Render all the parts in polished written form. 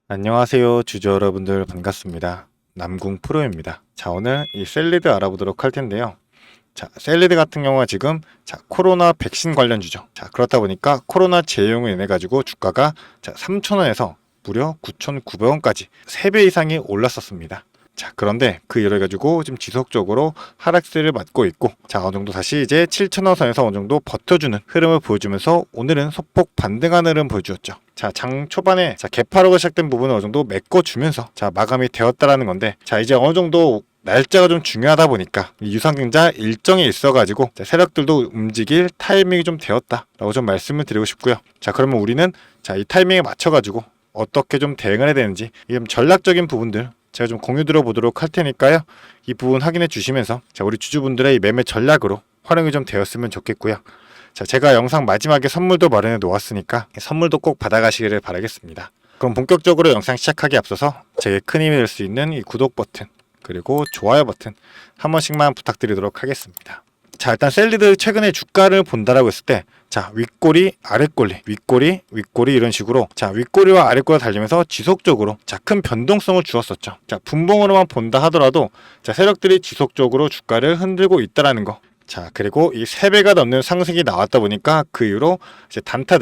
안녕하세요, 주주 여러분들 반갑습니다. 남궁 프로입니다. 자, 오늘 이 셀리드 알아보도록 할 텐데요. 자, 셀리드 같은 경우가 지금 코로나 백신 관련주죠. 자, 그렇다 보니까 코로나 재용으로 인해 가지고 주가가 3,000원에서 무려 9,900원까지 3배 이상이 올랐었습니다. 자, 그런데 그 이유를 가지고 지금 지속적으로 하락세를 맞고 있고, 자, 어느 정도 다시 이제 7,000원 선에서 어느 정도 버텨주는 흐름을 보여주면서 오늘은 소폭 반등하는 흐름 보여주었죠. 자, 장 초반에 개파락으로 시작된 부분을 어느 정도 메꿔주면서 마감이 되었다라는 건데, 자, 이제 어느 정도 날짜가 좀 중요하다 보니까 유상증자 일정이 있어가지고 세력들도 움직일 타이밍이 좀 되었다라고 좀 말씀을 드리고 싶고요. 자, 그러면 우리는 이 타이밍에 맞춰가지고 어떻게 좀 대응을 해야 되는지, 이 전략적인 부분들 제가 좀 공유 들어보도록 할 테니까요. 이 부분 확인해 주시면서 우리 주주분들의 이 매매 전략으로 활용이 좀 되었으면 좋겠고요. 자, 제가 영상 마지막에 선물도 마련해 놓았으니까 선물도 꼭 받아가시기를 바라겠습니다. 그럼 본격적으로 영상 시작하기 앞서서 제게 큰 힘이 될 수 있는 이 구독 버튼 그리고 좋아요 버튼 한 번씩만 부탁드리도록 하겠습니다. 자, 일단 셀리드 최근에 주가를 본다라고 했을 때 윗꼬리, 아랫꼬리, 윗꼬리, 윗꼬리 이런 식으로 윗꼬리와 아랫꼬리가 달리면서 지속적으로 큰 변동성을 주었었죠. 자, 분봉으로만 본다 하더라도 세력들이 지속적으로 주가를 흔들고 있다라는 거. 자, 그리고 이 3배가 넘는 상승이 나왔다 보니까 그 이후로 이제 단타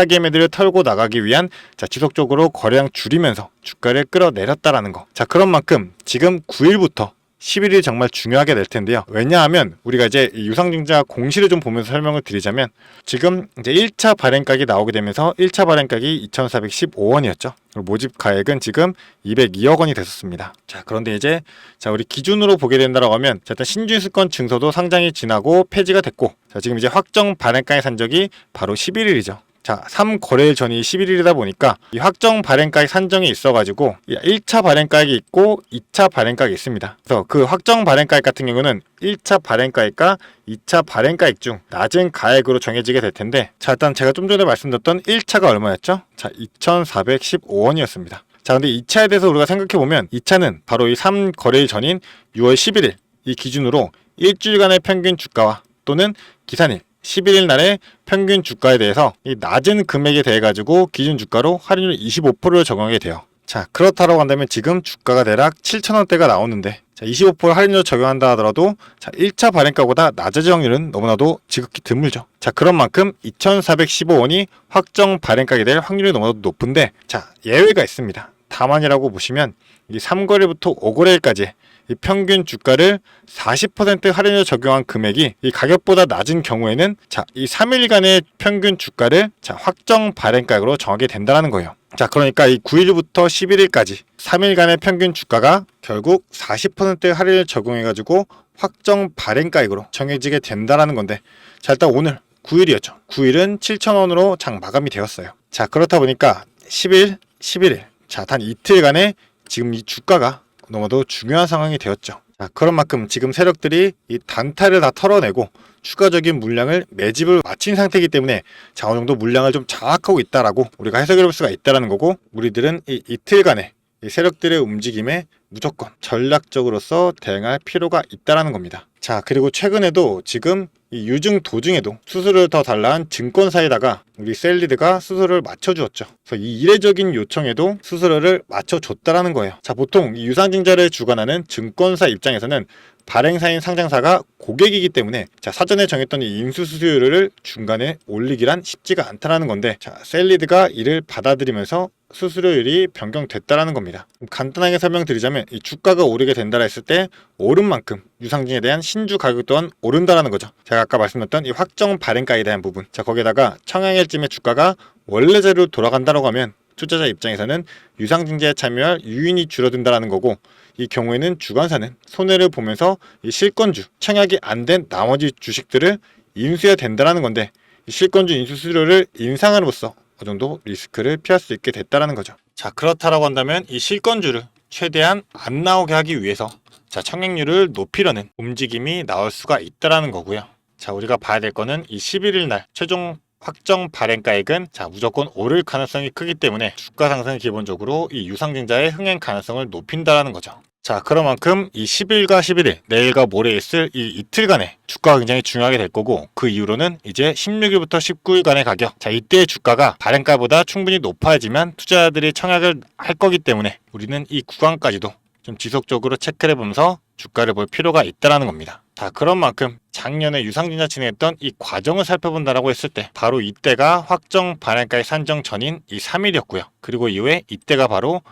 개매들을 털고 나가기 위한 지속적으로 거래량 줄이면서 주가를 끌어내렸다라는 거. 자, 그런 만큼 지금 9일부터 11일 정말 중요하게 될 텐데요. 왜냐하면 우리가 이제 유상증자 공시를 좀 보면서 설명을 드리자면, 지금 이제 1차 발행가격이 나오게 되면서 1차 발행가격이 2,415원이었죠. 모집 가액은 지금 202억 원이 됐었습니다. 자, 그런데 이제 우리 기준으로 보게 된다라고 하면 일단 신주인수권 증서도 상장이 지나고 폐지가 됐고, 지금 이제 확정 발행가의 산적이 바로 11일이죠. 자, 3거래일 전이 11일이다 보니까 이 확정 발행가액 산정이 있어가지고 1차 발행가액이 있고 2차 발행가액이 있습니다. 그래서 그 확정 발행가액 같은 경우는 1차 발행가액과 2차 발행가액 중 낮은 가액으로 정해지게 될 텐데, 자, 일단 제가 좀 전에 말씀드렸던 1차가 얼마였죠? 자, 2,415원이었습니다. 자, 근데 2차에 대해서 우리가 생각해보면 2차는 바로 이 3거래일 전인 6월 11일 이 기준으로 일주일간의 평균 주가와 또는 기산일 11일 날의 평균 주가에 대해서 이 낮은 금액에 대해 가지고 기준 주가로 할인율 25%를 적용하게 돼요. 자, 그렇다고 한다면 지금 주가가 대략 7,000원대가 나오는데, 25% 할인율 적용한다 하더라도 1차 발행가보다 낮아질 확률은 너무나도 지극히 드물죠. 자, 그런 만큼 2,415원이 확정 발행가게 될 확률이 너무나도 높은데, 자, 예외가 있습니다. 다만이라고 보시면 이 3거래부터 5거래일까지 이 평균 주가를 40% 할인을 적용한 금액이 이 가격보다 낮은 경우에는 이 3일간의 평균 주가를 확정 발행가격으로 정하게 된다는 거예요. 자, 그러니까 이 9일부터 11일까지 3일간의 평균 주가가 결국 40% 할인을 적용해가지고 확정 발행가격으로 정해지게 된다는 건데, 자, 일단 오늘 9일이었죠. 9일은 7,000원으로 장 마감이 되었어요. 자, 그렇다 보니까 10일, 11일, 단 이틀간의 지금 이 주가가 너무도 중요한 상황이 되었죠. 자, 그런 만큼 지금 세력들이 이 단타를 다 털어내고 추가적인 물량을 매집을 마친 상태이기 때문에 어느 정도 물량을 좀 장악하고 있다라고 우리가 해석해 볼 수가 있다라는 거고, 우리들은 이 이틀간의 이 세력들의 움직임에 무조건 전략적으로서 대응할 필요가 있다라는 겁니다. 자, 그리고 최근에도 지금 이 유증 도중에도 수수료를 더 달라한 증권사에다가 우리 셀리드가 수수료를 맞춰주었죠. 그래서 이 이례적인 요청에도 수수료를 맞춰줬다라는 거예요. 자, 보통 이 유상증자를 주관하는 증권사 입장에서는 발행사인 상장사가 고객이기 때문에 사전에 정했던 이 인수수수료를 중간에 올리기란 쉽지가 않다라는 건데, 셀리드가 이를 받아들이면서 수수료율이 변경됐다라는 겁니다. 간단하게 설명드리자면 이 주가가 오르게 된다라 했을 때 오른 만큼 유상증에 대한 신주 가격 또한 오른다라는 거죠. 제가 아까 말씀드렸던 이 확정 발행가에 대한 부분, 거기에다가 청약일쯤에 주가가 원래 자리로 돌아간다라고 하면 투자자 입장에서는 유상증자에 참여할 유인이 줄어든다라는 거고, 이 경우에는 주관사는 손해를 보면서 이 실권주, 청약이 안 된 나머지 주식들을 인수해야 된다라는 건데, 이 실권주 인수 수수료를 인상함으로써 어느 정도 리스크를 피할 수 있게 됐다라는 거죠. 자, 그렇다라고 한다면 이 실권주를 최대한 안 나오게 하기 위해서 청약률을 높이려는 움직임이 나올 수가 있다라는 거고요. 자, 우리가 봐야 될 거는 이 11일 날 최종 확정 발행가액은 무조건 오를 가능성이 크기 때문에 주가 상승은 기본적으로 이 유상증자의 흥행 가능성을 높인다라는 거죠. 자, 그런 만큼 이 10일과 11일, 내일과 모레 있을 이 이틀간의 주가가 굉장히 중요하게 될 거고, 그 이후로는 이제 16일부터 19일간의 가격. 자, 이때의 주가가 발행가보다 충분히 높아야지만 투자자들이 청약을 할 거기 때문에 우리는 이 구간까지도 좀 지속적으로 체크를 해보면서 주가를 볼 필요가 있다는 겁니다. 자, 그런 만큼 작년에 유상증자 진행했던 이 과정을 살펴본다라고 했을 때 바로 이때가 확정 발행가의 산정 전인 이 3일이었고요. 그리고 이후에 이때가 바로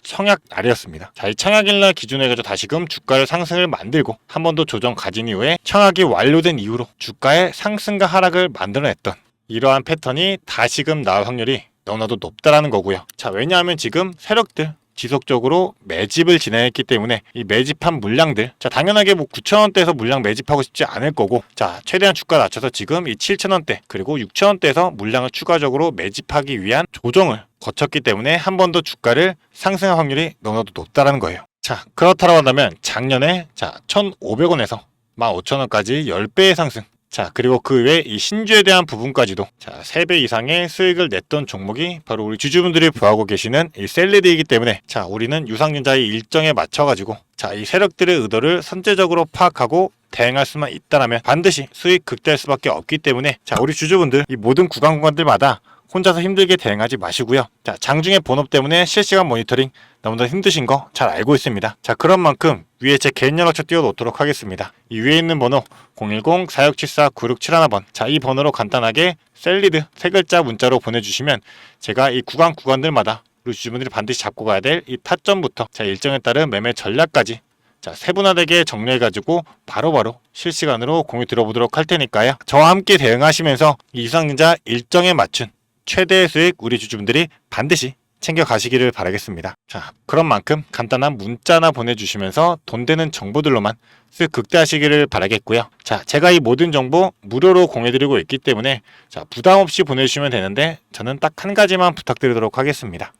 청약 날이었습니다. 자, 이 청약일날 기준으로 해가지고 다시금 주가를 상승을 만들고 한 번 더 조정 가진 이후에 청약이 완료된 이후로 주가의 상승과 하락을 만들어냈던 이러한 패턴이 다시금 나올 확률이 너무나도 높다라는 거고요. 자, 왜냐하면 지금 세력들 지속적으로 매집을 진행했기 때문에 이 매집한 물량들, 자, 당연하게 뭐 9,000원대에서 물량 매집하고 싶지 않을 거고, 자, 최대한 주가 낮춰서 지금 이 7,000원대 그리고 6,000원대에서 물량을 추가적으로 매집하기 위한 조정을 거쳤기 때문에 한 번 더 주가를 상승할 확률이 너무나도 높다라는 거예요. 자, 그렇다고 한다면 작년에 1,500원에서 15,000원까지 10배의 상승. 자, 그리고 그 외에 이 신주에 대한 부분까지도 3배 이상의 수익을 냈던 종목이 바로 우리 주주분들이 보유하고 계시는 이 셀리드이기 때문에, 자, 우리는 유상증자의 일정에 맞춰가지고 이 세력들의 의도를 선제적으로 파악하고 대응할 수만 있다면 반드시 수익 극대화할 수밖에 없기 때문에, 자, 우리 주주분들 이 모든 구간들마다 혼자서 힘들게 대응하지 마시고요. 자, 장중에 본업 때문에 실시간 모니터링 너무나 힘드신 거 잘 알고 있습니다. 자, 그런 만큼 위에 제 개인 연락처 띄워놓도록 하겠습니다. 이 위에 있는 번호 010-4674-9671번, 자, 이 번호로 간단하게 셀리드 3글자 문자로 보내주시면 제가 이 구간들마다 우리 주주분들이 반드시 잡고 가야 될 이 타점부터 일정에 따른 매매 전략까지 세분화되게 정리해가지고 바로바로 실시간으로 공유 들어보도록 할 테니까요. 저와 함께 대응하시면서 이 유상증자 일정에 맞춘 최대의 수익 우리 주주분들이 반드시 챙겨가시기를 바라겠습니다. 자, 그런 만큼 간단한 문자나 보내주시면서 돈 되는 정보들로만 수익 극대화하시기를 바라겠고요. 자, 제가 이 모든 정보 무료로 공유드리고 있기 때문에 부담 없이 보내주시면 되는데, 저는 딱 한 가지만 부탁드리도록 하겠습니다.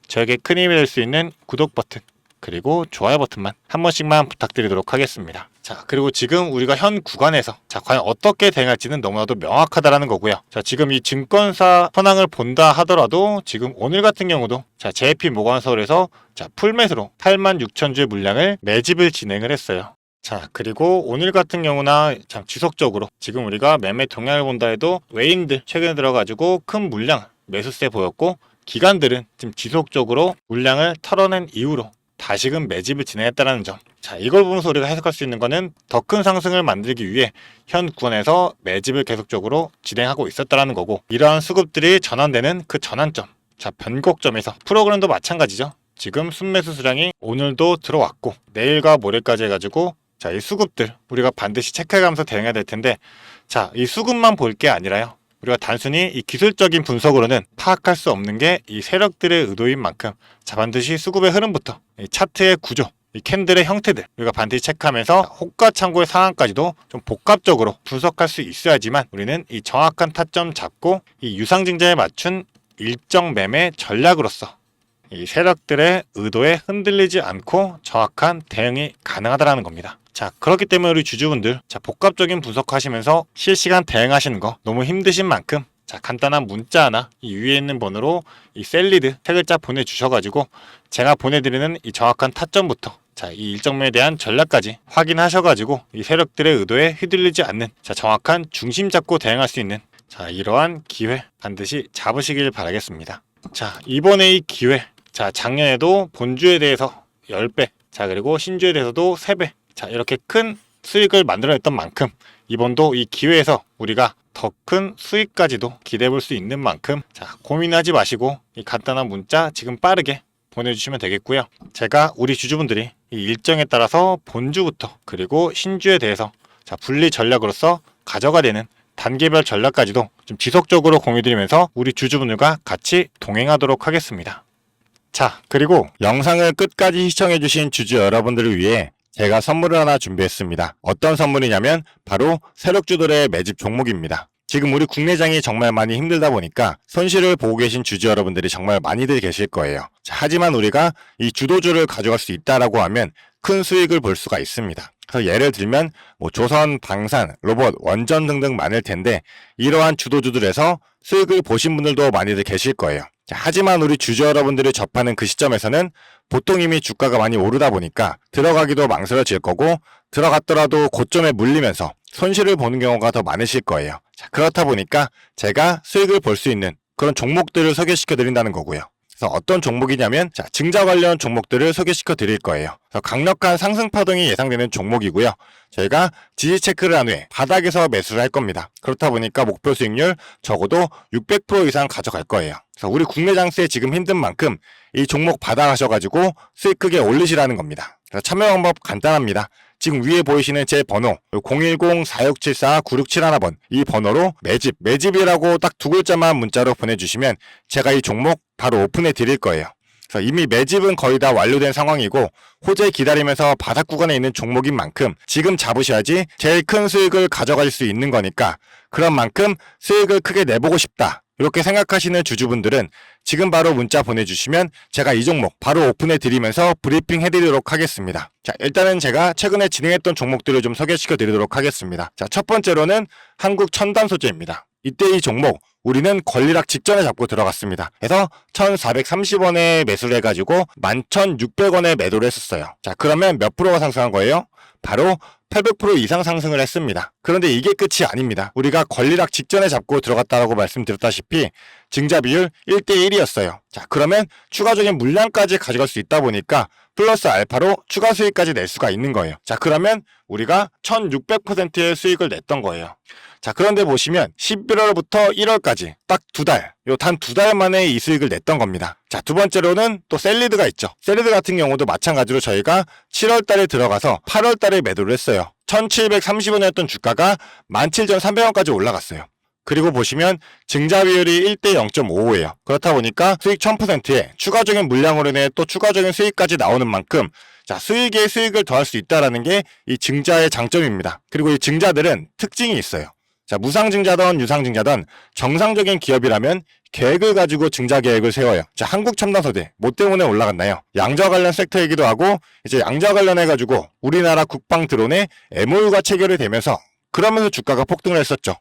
저에게 큰 힘이 될 수 있는 구독 버튼 그리고 좋아요 버튼만 한 번씩만 부탁드리도록 하겠습니다. 자, 그리고 지금 우리가 현 구간에서 과연 어떻게 대응할지는 너무나도 명확하다라는 거고요. 자, 지금 이 증권사 현황을 본다 하더라도 지금 오늘 같은 경우도 JP 모건서울에서 풀매수로 86,000주의 물량을 매집을 진행을 했어요. 자, 그리고 오늘 같은 경우나 지속적으로 지금 우리가 매매 동향을 본다 해도 외인들 최근에 들어가지고 큰 물량 매수세 보였고, 기관들은 지금 지속적으로 물량을 털어낸 이후로 다시금 매집을 진행했다는 점. 자, 이걸 보면서 우리가 해석할 수 있는 거는 더 큰 상승을 만들기 위해 현 구간에서 매집을 계속적으로 진행하고 있었다는 거고, 이러한 수급들이 전환되는 그 전환점, 변곡점에서 프로그램도 마찬가지죠. 지금 순매수 수량이 오늘도 들어왔고 내일과 모레까지 해가지고 이 수급들 우리가 반드시 체크해가면서 대응해야 될 텐데, 이 수급만 볼 게 아니라요, 우리가 단순히 이 기술적인 분석으로는 파악할 수 없는 게 이 세력들의 의도인 만큼, 반드시 수급의 흐름부터 이 차트의 구조, 이 캔들의 형태들 우리가 반드시 체크하면서 호가 창고의 상황까지도 좀 복합적으로 분석할 수 있어야지만 우리는 이 정확한 타점 잡고 이 유상증자에 맞춘 일정 매매 전략으로서 이 세력들의 의도에 흔들리지 않고 정확한 대응이 가능하다는 겁니다. 자, 그렇기 때문에 우리 주주분들 복합적인 분석하시면서 실시간 대응하시는 거 너무 힘드신 만큼 간단한 문자 하나 이 위에 있는 번호로 이 셀리드 3글자 보내주셔가지고 제가 보내드리는 이 정확한 타점부터 이 일정매에 대한 전략까지 확인하셔가지고 이 세력들의 의도에 휘둘리지 않는 정확한 중심 잡고 대응할 수 있는 이러한 기회 반드시 잡으시길 바라겠습니다. 자, 이번에 이 기회, 작년에도 본주에 대해서 10배, 그리고 신주에 대해서도 3배, 이렇게 큰 수익을 만들어냈던 만큼 이번도 이 기회에서 우리가 더 큰 수익까지도 기대해 볼 수 있는 만큼 고민하지 마시고 이 간단한 문자 지금 빠르게 보내주시면 되겠고요. 제가 우리 주주분들이 이 일정에 따라서 본주부터 그리고 신주에 대해서 분리 전략으로서 가져가 되는 단계별 전략까지도 좀 지속적으로 공유드리면서 우리 주주분들과 같이 동행하도록 하겠습니다. 자, 그리고 영상을 끝까지 시청해주신 주주 여러분들을 위해 제가 선물을 하나 준비했습니다. 어떤 선물이냐면 바로 세력주들의 매집 종목입니다. 지금 우리 국내장이 정말 많이 힘들다 보니까 손실을 보고 계신 주주 여러분들이 정말 많이들 계실 거예요. 자, 하지만 우리가 이 주도주를 가져갈 수 있다라고 하면 큰 수익을 볼 수가 있습니다. 그래서 예를 들면 조선, 방산, 로봇, 원전 등등 많을 텐데 이러한 주도주들에서 수익을 보신 분들도 많이들 계실 거예요. 자, 하지만 우리 주주 여러분들이 접하는 그 시점에서는 보통 이미 주가가 많이 오르다 보니까 들어가기도 망설여질 거고 들어갔더라도 고점에 물리면서 손실을 보는 경우가 더 많으실 거예요. 자, 그렇다 보니까 제가 수익을 볼 수 있는 그런 종목들을 소개시켜 드린다는 거고요. 그래서 어떤 종목이냐면 자, 증자 관련 종목들을 소개시켜 드릴 거예요. 그래서 강력한 상승 파동이 예상되는 종목이고요. 저희가 지지 체크를 한 후에 바닥에서 매수를 할 겁니다. 그렇다 보니까 목표 수익률 적어도 600% 이상 가져갈 거예요. 그래서 우리 국내 장세에 지금 힘든 만큼 이 종목 받아가셔가지고 수익 크게 올리시라는 겁니다. 그래서 참여 방법 간단합니다. 지금 위에 보이시는 제 번호 010-4674-9671번 이 번호로 매집이라고 딱 두 글자만 문자로 보내주시면 제가 이 종목 바로 오픈해 드릴 거예요. 그래서 이미 매집은 거의 다 완료된 상황이고 호재 기다리면서 바닥 구간에 있는 종목인 만큼 지금 잡으셔야지 제일 큰 수익을 가져갈 수 있는 거니까 그런 만큼 수익을 크게 내보고 싶다. 이렇게 생각하시는 주주분들은 지금 바로 문자 보내주시면 제가 이 종목 바로 오픈해 드리면서 브리핑 해드리도록 하겠습니다. 자, 일단은 제가 최근에 진행했던 종목들을 좀 소개시켜 드리도록 하겠습니다. 자, 첫 번째로는 한국 첨단 소재입니다. 이때 이 종목 우리는 권리락 직전에 잡고 들어갔습니다. 그래서 1430원에 매수를 해가지고 11,600원에 매도를 했었어요. 자, 그러면 몇 프로가 상승한 거예요? 바로 800% 이상 상승을 했습니다. 그런데 이게 끝이 아닙니다. 우리가 권리락 직전에 잡고 들어갔다라고 말씀드렸다시피 증자 비율 1대1이었어요. 자, 그러면 추가적인 물량까지 가져갈 수 있다 보니까 플러스 알파로 추가 수익까지 낼 수가 있는 거예요. 자, 그러면 우리가 1600%의 수익을 냈던 거예요. 자, 그런데 보시면 11월부터 1월까지 딱 두 달, 단 두 달 만에 이 수익을 냈던 겁니다. 자, 두 번째로는 또 셀리드가 있죠. 셀리드 같은 경우도 마찬가지로 저희가 7월 달에 들어가서 8월 달에 매도를 했어요. 1730원이었던 주가가 17,300원까지 올라갔어요. 그리고 보시면 증자 비율이 1대 0.55예요. 그렇다 보니까 수익 1000%에 추가적인 물량으로 인해 또 추가적인 수익까지 나오는 만큼 자, 수익에 수익을 더할 수 있다는 게 이 증자의 장점입니다. 그리고 이 증자들은 특징이 있어요. 자, 무상증자든 유상증자든 정상적인 기업이라면 계획을 가지고 증자 계획을 세워요. 자, 한국첨단소재 뭐 때문에 올라갔나요? 양자 관련 섹터이기도 하고 이제 양자 관련해가지고 우리나라 국방 드론에 MOU가 체결이 되면서 그러면서 주가가 폭등을 했었죠.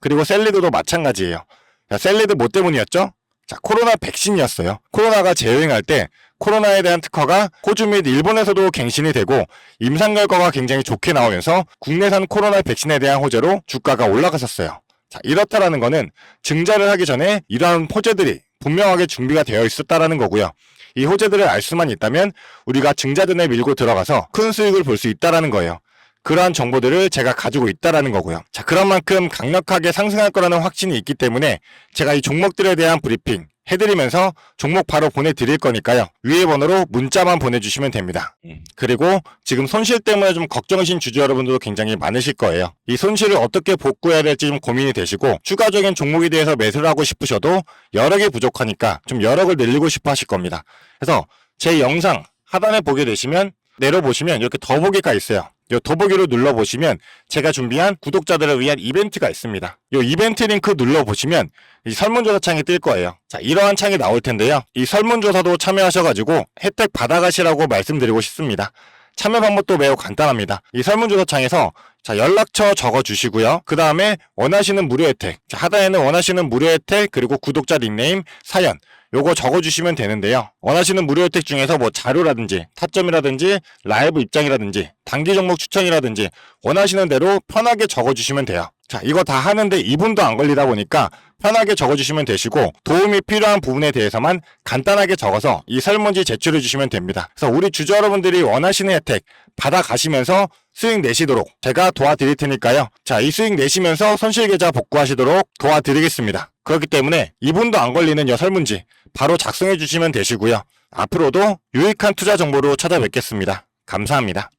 그리고 셀리드도 마찬가지예요. 자, 셀리드 뭐 때문이었죠? 자, 코로나 백신이었어요. 코로나가 재유행할 때 코로나에 대한 특허가 호주 및 일본에서도 갱신이 되고 임상 결과가 굉장히 좋게 나오면서 국내산 코로나 백신에 대한 호재로 주가가 올라갔었어요. 자, 이렇다라는 거는 증자를 하기 전에 이러한 호재들이 분명하게 준비가 되어 있었다라는 거고요. 이 호재들을 알 수만 있다면 우리가 증자전에 밀고 들어가서 큰 수익을 볼 수 있다라는 거예요. 그러한 정보들을 제가 가지고 있다라는 거고요. 자, 그런 만큼 강력하게 상승할 거라는 확신이 있기 때문에 제가 이 종목들에 대한 브리핑 해드리면서 종목 바로 보내드릴 거니까요. 위에 번호로 문자만 보내주시면 됩니다. 그리고 지금 손실 때문에 좀 걱정이신 주주 여러분들도 굉장히 많으실 거예요. 이 손실을 어떻게 복구해야 될지 좀 고민이 되시고 추가적인 종목에 대해서 매수를 하고 싶으셔도 여력이 부족하니까 좀 여력을 늘리고 싶어 하실 겁니다. 그래서 제 영상 하단에 보게 되시면 내려보시면 이렇게 더보기가 있어요. 이 더보기로 눌러보시면 제가 준비한 구독자들을 위한 이벤트가 있습니다. 이 이벤트 링크 눌러보시면 이 설문조사 창이 뜰 거예요. 자, 이러한 창이 나올 텐데요. 이 설문조사도 참여하셔가지고 혜택 받아가시라고 말씀드리고 싶습니다. 참여 방법도 매우 간단합니다. 이 설문조사 창에서 자, 연락처 적어주시고요. 그 다음에 원하시는 무료 혜택. 자, 하단에는 원하시는 무료 혜택 그리고 구독자 닉네임, 사연 요거 적어주시면 되는데요. 원하시는 무료 혜택 중에서 뭐 자료라든지 타점이라든지 라이브 입장이라든지 단기 종목 추천이라든지 원하시는 대로 편하게 적어주시면 돼요. 자, 이거 다 하는데 2분도 안 걸리다 보니까 편하게 적어주시면 되시고 도움이 필요한 부분에 대해서만 간단하게 적어서 이 설문지 제출해 주시면 됩니다. 그래서 우리 주주 여러분들이 원하시는 혜택 받아가시면서 수익 내시도록 제가 도와드릴 테니까요. 자, 이 수익 내시면서 손실계좌 복구하시도록 도와드리겠습니다. 그렇기 때문에 2분도 안 걸리는 이 설문지 바로 작성해 주시면 되시고요. 앞으로도 유익한 투자 정보로 찾아뵙겠습니다. 감사합니다.